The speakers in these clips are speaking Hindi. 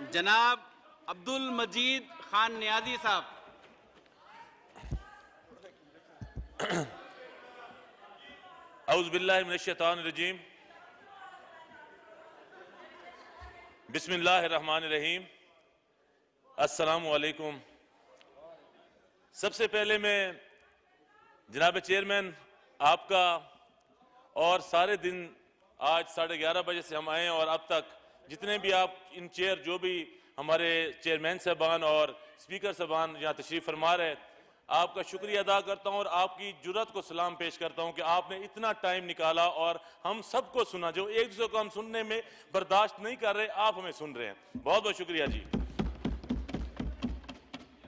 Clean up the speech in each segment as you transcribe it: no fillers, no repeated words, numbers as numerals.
जनाब अब्दुल मजीद खान नियाजी साहब। औज़ु बिल्लाहि मिनश शैतानिर रजीम, बिस्मिल्लाहिर रहमानिर रहीम, अस्सलामु अलैकुम। सबसे पहले मैं जनाब चेयरमैन आपका और सारे दिन आज 11:30 बजे से हम आए और अब तक जितने भी आप इन चेयर जो भी हमारे चेयरमैन साहबान और स्पीकर साहबान यहाँ तशरीफ फरमा रहे, आपका शुक्रिया अदा करता हूँ और आपकी जुर्रत को सलाम पेश करता हूँ कि आपने इतना टाइम निकाला और हम सबको सुना। जो एक दूसरे को हम सुनने में बर्दाश्त नहीं कर रहे, आप हमें सुन रहे हैं। बहुत बहुत शुक्रिया जी।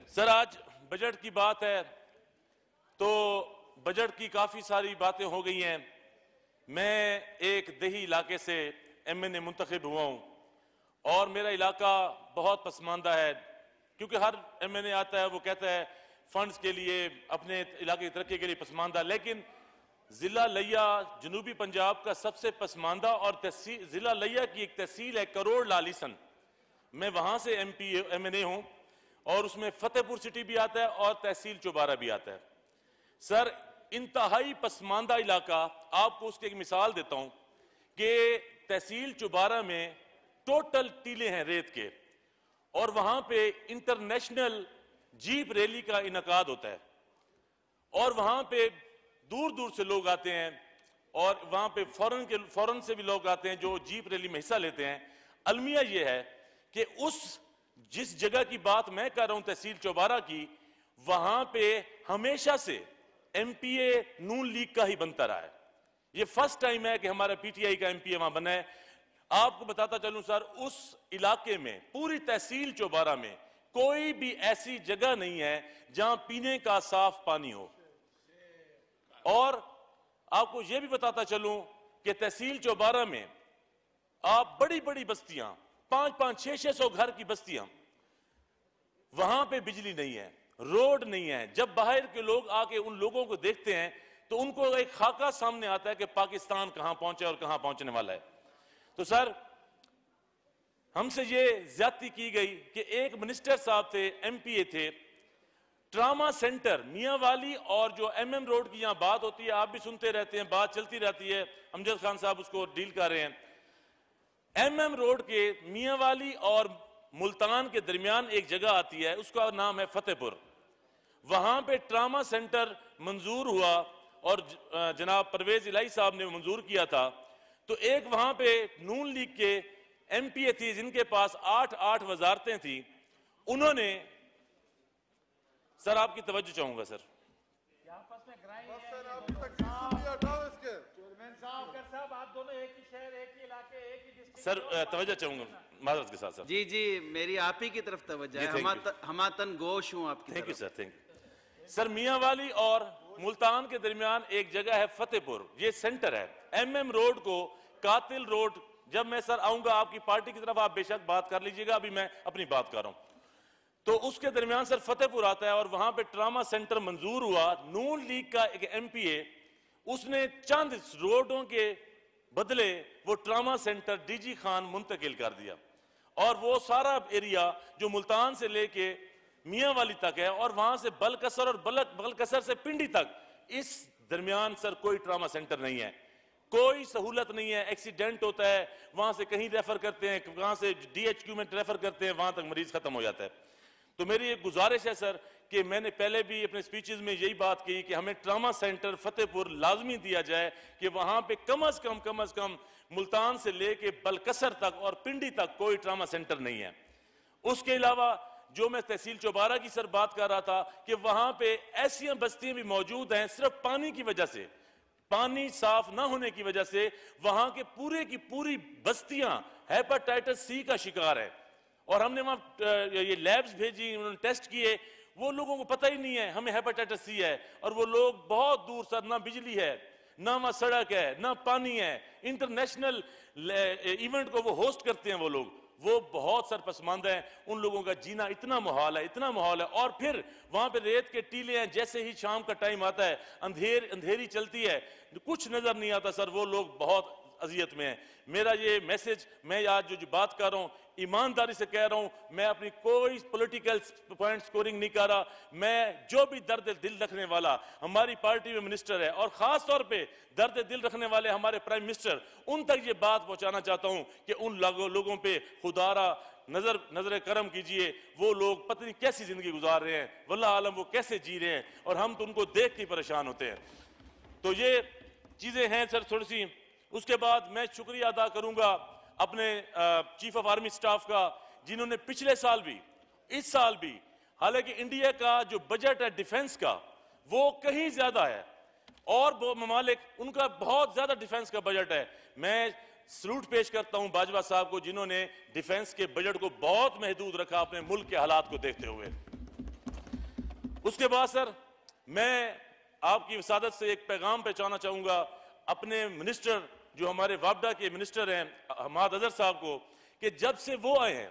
सर, आज बजट की बात है तो बजट की काफी सारी बातें हो गई हैं। मैं एक देही इलाके से MNA मुंतखब हुआ हूँ और मेरा इलाका बहुत पसमानदा है, क्योंकि हर MNA आता है वो कहता है फंड्स के लिए, अपने इलाके की तरक्की के लिए पसमानदा, लेकिन जिला लिया जनूबी पंजाब का सबसे पसमानदा और जिला लिया की एक तहसील है करोड़ लालीसन। मैं वहां से MNA हूं और उसमें फतेहपुर सिटी भी आता है और तहसील चौबारा भी आता है। सर, इंतहाई पसमानदा इलाका, आपको उसकी एक मिसाल देता हूं कि तहसील चौबारा में टोटल टीले हैं रेत के और वहां पे इंटरनेशनल जीप रैली का इनकाद होता है और वहां पे दूर दूर से लोग आते हैं और वहां पे फॉरेन से भी लोग आते हैं जो जीप रैली में हिस्सा लेते हैं। अलमिया यह है कि जिस जगह की बात मैं कर रहा हूं तहसील चौबारा की, वहां पे हमेशा से MPA नून लीग का ही बनता रहा है। ये फर्स्ट टाइम है कि हमारा PTI का MPA वहां बना है। आपको बताता चलूं सर, उस इलाके में पूरी तहसील चौबारा में कोई भी ऐसी जगह नहीं है जहां पीने का साफ पानी हो। और आपको यह भी बताता चलूं कि तहसील चौबारा में आप बड़ी बड़ी बस्तियां, 500-500, 600 घर की बस्तियां, वहां पे बिजली नहीं है, रोड नहीं है। जब बाहर के लोग आके उन लोगों को देखते हैं तो उनको एक खाका सामने आता है कि पाकिस्तान कहां पहुंचे और कहां पहुंचने वाला है। तो सर, हमसे ये ज्यादती की गई कि एक मिनिस्टर साहब थे, MPA थे, ट्रामा सेंटर मियांवाली और जो MM रोड की यहां बात होती है, आप भी सुनते रहते हैं, बात चलती रहती है, अमजद खान साहब उसको डील कर रहे हैं। MM रोड के मियांवाली और मुल्तान के दरमियान एक जगह आती है, उसका नाम है फतेहपुर। वहां पे ट्रामा सेंटर मंजूर हुआ और जनाब परवेज इलाही साहब ने मंजूर किया था। तो एक वहां पे नून लीग के MPA थी जिनके पास 8 वजारतें थी। उन्होंने, सर आपकी तवज्जो चाहूंगा सर, सर तवज्जो चाहूंगा माजरत के साथ सर। जी, मेरी आप ही की तरफ तवज्जो है, हमातन गोश हूं आपकी। Thank you sir, thank you sir. Mianwali और मुल्तान के दरमियान एक जगह है फतेहपुर, ये सेंटर है। MM रोड को कातिल रोड, जब मैं सर आऊंगा आपकी पार्टी की तरफ आप बेशक बात कर लीजिएगा, अभी मैं अपनी बात कर रहा हूं। तो उसके दरमियान सर फतेहपुर आता है और वहां पे ट्रामा सेंटर मंजूर हुआ। नून लीग का एक MPA, उसने चंद रोडों के बदले वो ट्रामा सेंटर DG खान मुंतकिल कर दिया और वो सारा एरिया जो मुल्तान से लेके मियांवाली तक है और वहां से बलकसर और बलकसर से पिंडी तक, इस दरमियान सर कोई ट्रामा सेंटर नहीं है, कोई सहूलत नहीं है। एक्सीडेंट होता है, वहां से कहीं रेफर करते हैं, वहां से DHQ में रेफर करते हैं, वहां तक मरीज खत्म हो जाता है। तो मेरी एक गुजारिश है सर कि मैंने पहले भी अपने स्पीचेस में यही बात की कि हमें ट्रामा सेंटर फतेहपुर लाजमी दिया जाए कि वहां पे कम अज कम मुल्तान से लेके बलकसर तक और पिंडी तक कोई ट्रामा सेंटर नहीं है। उसके अलावा जो मैं तहसील चौबारा की सर बात कर रहा था कि वहां पे ऐसी बस्तियां भी मौजूद हैं, सिर्फ पानी की वजह से, पानी साफ ना होने की वजह से वहां के पूरे की पूरी बस्तियां हेपेटाइटिस C का शिकार है। और हमने वहां ये लैब्स भेजी, उन्होंने टेस्ट किए, वो लोगों को पता ही नहीं है हमें हेपेटाइटिस C है। और वो लोग बहुत दूर सर, ना बिजली है, ना वहां सड़क है, ना पानी है, इंटरनेशनल इवेंट को वो होस्ट करते हैं वो लोग, वो बहुत सर पसमानदा है। उन लोगों का जीना इतना माहौल है, इतना माहौल है। और फिर वहां पे रेत के टीले हैं, जैसे ही शाम का टाइम आता है अंधेरी चलती है, कुछ नजर नहीं आता सर। वो लोग बहुत अजियत में हैं। मेरा ये मैसेज, मैं आज जो बात कर रहा हूँ ईमानदारी से कह रहा हूँ, मैं अपनी कोई पॉलिटिकल पॉइंट स्कोरिंग नहीं कर रहा। मैं जो भी दर्द दिल रखने वाला हमारी पार्टी में मिनिस्टर है और खास तौर पे दर्द दिल रखने वाले हमारे प्राइम मिनिस्टर, उन तक ये बात पहुंचाना चाहता हूं कि उन लोगों पे खुदारा नजर करम कीजिए। वो लोग पता नहीं कैसी जिंदगी गुजार रहे हैं, वल्लाह आलम वो कैसे जी रहे हैं, और हम तो उनको देख के परेशान होते हैं। तो ये चीजें हैं सर थोड़ी सी। उसके बाद मैं शुक्रिया अदा करूंगा अपने चीफ ऑफ आर्मी स्टाफ का, जिन्होंने पिछले साल भी इस साल भी, हालांकि इंडिया का जो बजट है डिफेंस का वो कहीं ज्यादा है और वो ममालिक उनका बहुत ज्यादा डिफेंस का बजट है। मैं सलूट पेश करता हूं बाजवा साहब को, जिन्होंने डिफेंस के बजट को बहुत महदूद रखा अपने मुल्क के हालात को देखते हुए। उसके बाद सर मैं आपकी विसादत से एक पैगाम पहुंचाना चाहूंगा अपने मिनिस्टर, जो हमारे वापडा के मिनिस्टर हैं हमाद अजहर साहब को, कि जब से वो आए हैं,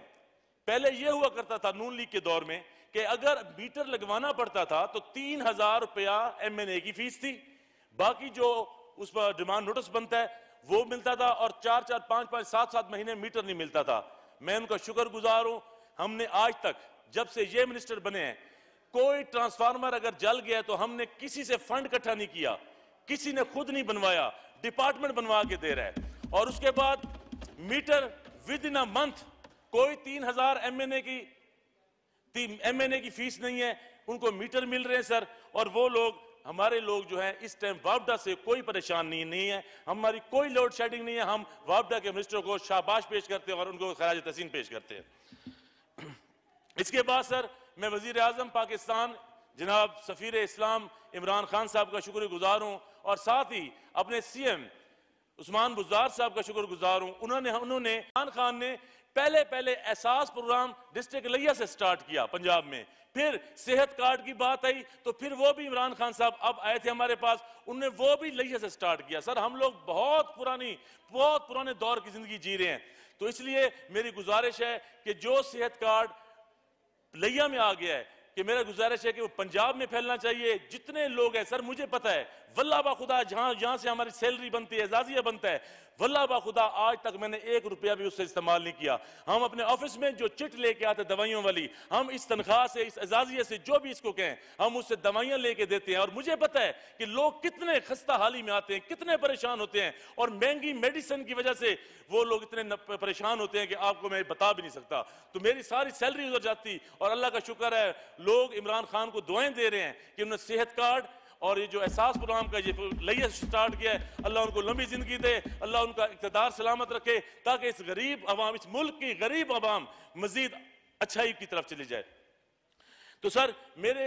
पहले ये हुआ करता था नून लीग के दौर में कि अगर मीटर लगवाना पड़ता था तो 3,000 रुपया MNA की फीस थी, बाकी जो उस पर डिमांड नोटिस बनता है वो मिलता था, और 4-4, 5-5, 7-7 महीने मीटर नहीं मिलता था। मैं उनका शुक्रगुजार हूं, हमने आज तक जब से ये मिनिस्टर बने हैं, कोई ट्रांसफार्मर अगर जल गया तो हमने किसी से फंड इकट्ठा नहीं किया, किसी ने खुद नहीं बनवाया, डिपार्टमेंट बनवा के दे रहा है। और उसके बाद meter within a month, कोई 3,000 MNA की फीस नहीं है, उनको मीटर मिल रहे हैं सर। और वो लोग हमारे लोग जो हैं इस टाइम वापडा से कोई परेशानी नहीं है, हमारी कोई लोड शेडिंग नहीं है। हम वापडा के मिनिस्टर को शाबाश पेश करते हैं और उनको खराज तहसीन पेश करते हैं। इसके बाद सर मैं वजीर आजम पाकिस्तान जनाब सफीर इस्लाम इमरान खान साहब का शुक्रगुजार हूं, और साथ ही अपने CM उस्मान बुज़दार साहब का शुक्रगुजार हूं। उन्होंने इमरान खान ने पहले एहसास प्रोग्राम डिस्ट्रिक्ट लिया से स्टार्ट किया पंजाब में, फिर सेहत कार्ड की बात आई तो फिर वो भी इमरान खान साहब अब आए थे हमारे पास, उन्होंने वो भी लिया से स्टार्ट किया। सर हम लोग बहुत पुराने दौर की जिंदगी जी रहे हैं, तो इसलिए मेरी गुजारिश है कि जो सेहत कार्ड लिया में आ गया है, कि मेरा गुजारिश है कि वो पंजाब में फैलना चाहिए। जितने लोग हैं सर, मुझे पता है वल्लाह बा खुदा जहां से हमारी सैलरी बनती है, एजाजिया बनता है, वल्लाह बा खुदा आज तक मैंने 1 रुपया भी उससे इस्तेमाल नहीं किया। हम अपने ऑफिस में जो चिट लेके आते दवाइयों वाली, हम इस तनख्वाह से, इस एजाजिया से, जो भी इसको कहें, हम उससे दवाइयां लेके देते हैं। और मुझे पता है कि लोग कितने खस्ता हाली में आते हैं, कितने परेशान होते हैं, और महंगी मेडिसिन की वजह से वो लोग इतने परेशान होते हैं कि आपको मैं बता भी नहीं सकता। तो मेरी सारी सैलरी उधर जाती, और अल्लाह का शुक्र है लोग इमरान खान को दुआएं दे रहे हैं कि उन्होंने सेहत कार्ड और ये जो एहसास प्रोग्राम का ये लिया स्टार्ट किया है, अल्लाह उनको लंबी जिंदगी दे, अल्लाह उनका इक़्तिदार सलामत रखे, ताकि इस गरीब अवाम, इस मुल्क की गरीब अवाम मजीद अच्छाई की तरफ चली जाए। तो सर मेरे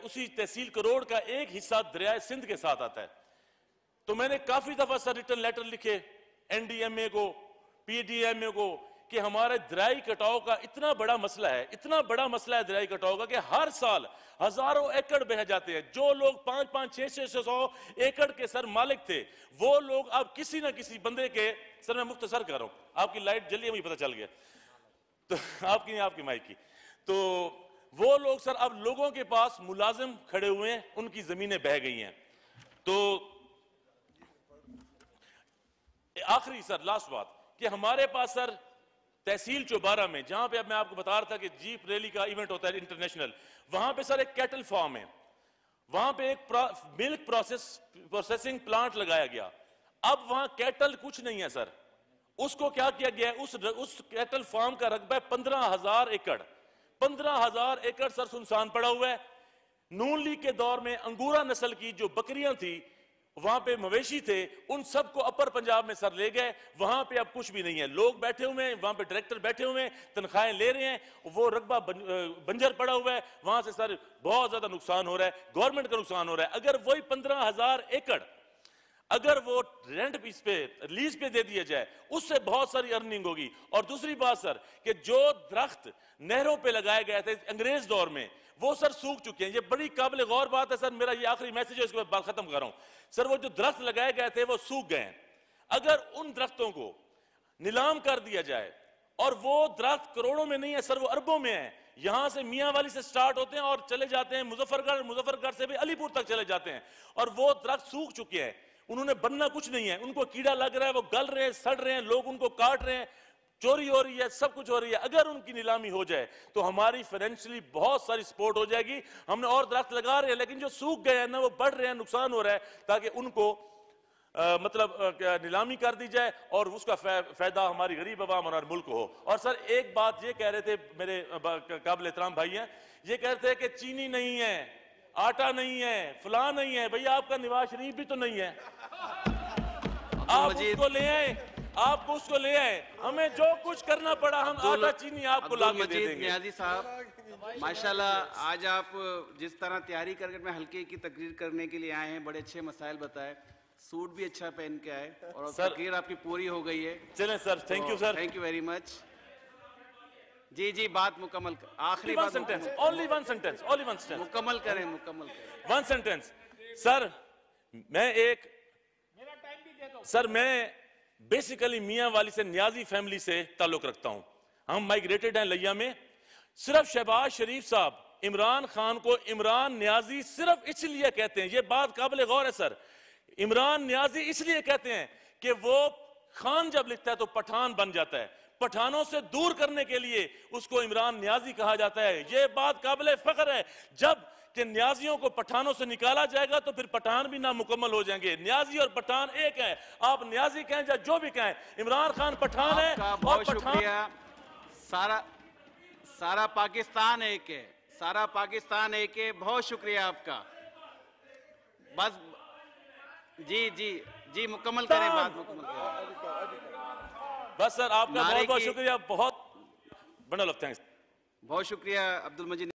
उसी तहसील करोड़ का एक हिस्सा दरियाए सिंध के साथ आता है, तो मैंने काफी दफा सर रिटर्न लेटर लिखे NDMA को, PDMA को, कि हमारे दरियाई कटाव का इतना बड़ा मसला है, इतना बड़ा मसला है दरियाई कटाव का, कि हर साल हजारों एकड़ बह जाते हैं। जो लोग 5-5, 600 एकड़ के सर मालिक थे, वो लोग अब किसी न किसी बंदे के, सर मैं मुख्तसर कर रहा हूं, आपकी लाइट जली है मुझे पता चल गया, तो आपकी नहीं, आपकी माइक की, तो वो लोग सर अब लोगों के पास मुलाजिम खड़े हुए हैं, उनकी जमीनें बह गई हैं। तो आखिरी सर लास्ट बात, कि हमारे पास सर तहसील चौबारा में, जहां पे अब मैं आपको बता रहा था कि जीप रैली का इवेंट होता है इंटरनेशनल, वहां पे सर एक कैटल फार्म है, वहां पे एक मिल्क प्रोसेसिंग प्लांट लगाया गया। अब वहां कैटल कुछ नहीं है सर, उसको क्या किया गया है, उस कैटल फार्म का रकबा है 15,000 एकड़। 15,000 एकड़ सर सुनसान पड़ा हुआ है। नून लीग के दौर में अंगूरा नस्ल की जो बकरियां थी, वहां पे मवेशी थे, उन सबको अपर पंजाब में सर ले गए, वहां पे अब कुछ भी नहीं है। लोग बैठे हुए हैं वहां पे, डायरेक्टर बैठे हुए हैं, तनख्वाहें ले रहे हैं, वो रकबा बंजर पड़ा हुआ है, वहां से सर बहुत ज्यादा नुकसान हो रहा है, गवर्नमेंट का नुकसान हो रहा है। अगर वही 15,000 एकड़ अगर वो रेंट इस पे लीज पे दे दिया जाए, उससे बहुत सारी अर्निंग होगी। और दूसरी बात सर, कि जो दरख्त नहरों पे लगाए गए थे अंग्रेज दौर में, वो सर सूख चुके हैं। ये बड़ी काबिल गौर बात है सर, मेरा ये आखिरी मैसेज है, इसके बाद बात खत्म कर रहा हूं सर। वो जो दरख्त लगाए गए थे वो सूख गए हैं। अगर उन दरख्तों को नीलाम कर दिया जाए, और वो दरख्त करोड़ों में नहीं है सर, वो अरबों में है, यहां से मियां वाली से स्टार्ट होते हैं और चले जाते हैं मुजफ्फरगढ़, मुजफ्फरगढ़ से भी अलीपुर तक चले जाते हैं, और वो दरख्त सूख चुके हैं, उन्होंने बनना कुछ नहीं है, उनको कीड़ा लग रहा है, वो गल रहे हैं, सड़ रहे हैं, लोग उनको काट रहे हैं, चोरी हो रही है, सब कुछ हो रही है। अगर उनकी नीलामी हो जाए तो हमारी फाइनेंशियली बहुत सारी सपोर्ट हो जाएगी। हमने और दरख्त लगा रहे हैं, लेकिन जो सूख गए हैं ना, वो बढ़ रहे हैं, नुकसान हो रहा है, ताकि उनको नीलामी कर दी जाए और उसका फायदा हमारी गरीब अवाम और मुल्क को हो। और सर एक बात ये कह रहे थे, मेरे काबिल एहतराम भाई हैं, ये कह रहे थे कि चीनी नहीं है, आटा नहीं है, फलां नहीं है। भैया आपका नवाज शरीफ भी तो नहीं है, आप उसको ले आए, आपको उसको ले आए, हमें जो कुछ करना पड़ा हम आटा चीनी आपको लाके दे देंगे। नियाजी साहब माशाल्लाह, आज आप जिस तरह तैयारी करके मैं हल्के की तकरीर करने के लिए आए हैं, बड़े अच्छे मसाइल बताए, सूट भी अच्छा पहन के आए और तकरीर आपकी पूरी हो गई है। चलें sir, thank you sir, thank you very much. जी जी, बात मुकम्मल, आखिरी one sentence, only one sentence, only one sentence, मुकम्मल करें, मुकम्मल करें, वन सेंटेंस। सर मैं बेसिकली मियां वाली से, नियाजी फैमिली से ताल्लुक रखता हूं। हम माइग्रेटेड हैं लिया में। सिर्फ शहबाज शरीफ साहब इमरान खान को इमरान नियाजी सिर्फ इसलिए कहते हैं, ये बात काबिल गौर है सर, इमरान नियाजी इसलिए कहते हैं कि वो खान जब लिखता है तो पठान बन जाता है, पठानों से दूर करने के लिए उसको इमरान नियाजी कहा जाता है। ये बात काबिल फख्र है, जब कि न्याजियों को पठानों से निकाला जाएगा तो फिर पठान भी नामुकम्मल हो जाएंगे। न्याजी और पठान एक है, आप न्याजी कहें या जो भी कहें, इमरान खान पठान है और पठान, सारा पाकिस्तान एक है, सारा पाकिस्तान एक है। बहुत शुक्रिया आपका। बस जी जी जी, मुकम्मल करें, बात मुकम्मल करें। बस सर आपका बहुत बहुत शुक्रिया, बहुत बड़ा लव, थैंक्स। बहुत शुक्रिया अब्दुल मजीद।